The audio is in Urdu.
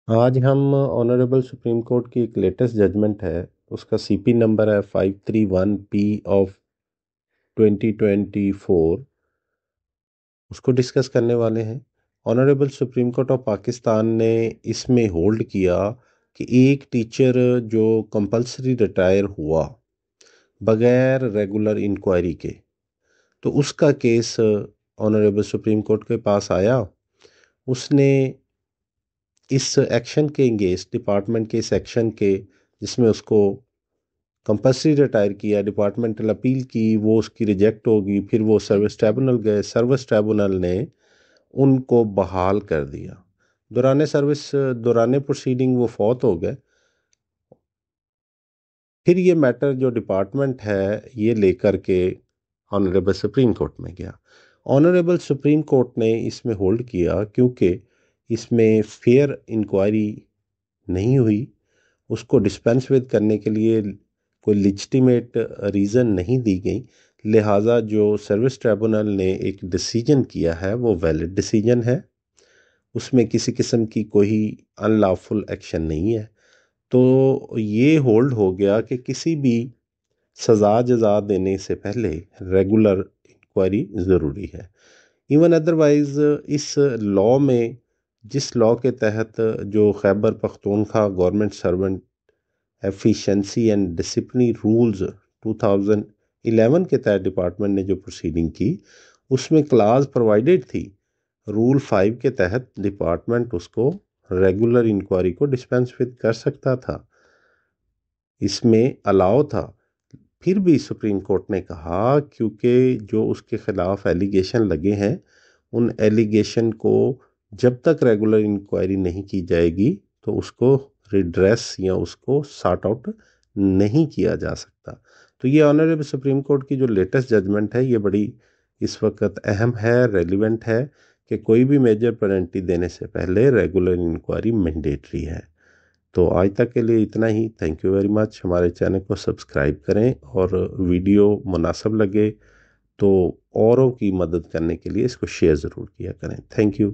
آج ہم آنریبل سپریم کورٹ کی ایک لیٹسٹ ججمنٹ ہے، اس کا سی پی نمبر ہے 531 پی آف 2024، اس کو ڈسکس کرنے والے ہیں۔ Honourable supreme court of Pakistan نے اس میں ہولڈ کیا کہ ایک ٹیچر جو کمپلسری ریٹائر ہوا بغیر ریگولر انکوائری کے، تو اس کا کیس آنریبل سپریم کورٹ کے پاس آیا۔ اس نے اس ایکشن کے انگیس ڈپارٹمنٹ کے اس ایکشن کے جس میں اس کو کمپلسری ریٹائر کیا، ڈپارٹمنٹل اپیل کی، وہ اس کی ریجیکٹ ہوگی، پھر وہ سروس ٹریبونل گئے، سروس ٹریبونل نے ان کو بحال کر دیا۔ دوران پروسیڈنگ وہ فوت ہو گئے۔ پھر یہ میٹر جو ڈپارٹمنٹ ہے یہ لے کر کے آنریبل سپریم کورٹ میں گیا۔ آنریبل سپریم کورٹ نے اس میں ہولڈ کیا کیونکہ اس میں فیئر انکوائری نہیں ہوئی، اس کو ڈسپینس ود کرنے کے لیے کوئی لیجٹیمیٹ ریزن نہیں دی گئی، لہٰذا جو سروس ٹریبونل نے ایک ڈیسیجن کیا ہے وہ ویلڈ ڈیسیجن ہے، اس میں کسی قسم کی کوئی ان لافل ایکشن نہیں ہے۔ تو یہ ہولڈ ہو گیا کہ کسی بھی سزا جزا دینے سے پہلے ریگولر انکوائری ضروری ہے۔ ایون ادروائز اس لاء میں، جس لاء کے تحت جو Khyber Pakhtunkhwa government servant efficiency and disciplinary rules 2011 کے تحت ڈپارٹمنٹ نے جو پروسیڈنگ کی، اس میں کلاز پرووائڈڈ تھی، رول 5 کے تحت ڈپارٹمنٹ اس کو ریگولر انکوائری کو ڈسپینس ود کر سکتا تھا، اس میں الاؤ تھا۔ پھر بھی سپریم کورٹ نے کہا کیونکہ جو اس کے خلاف ایلیگیشن لگے ہیں، ان ایلیگیشن کو جب تک ریگولر انکوائری نہیں کی جائے گی تو اس کو ریڈریس یا اس کو سارٹ آؤٹ نہیں کیا جا سکتا۔ تو یہ آنریبل سپریم کورٹ کی جو لیٹسٹ ججمنٹ ہے یہ بڑی اس وقت اہم ہے، ریلیونٹ ہے کہ کوئی بھی میجر پینلٹی دینے سے پہلے ریگولر انکوائری مینڈیٹری ہے۔ تو آج تک کے لیے اتنا ہی۔ Thank you very much. ہمارے چینل کو سبسکرائب کریں اور ویڈیو مناسب لگے تو اوروں کی مدد کرنے کے لیے اس کو شیئر ضرور کیا کریں۔ Thank you.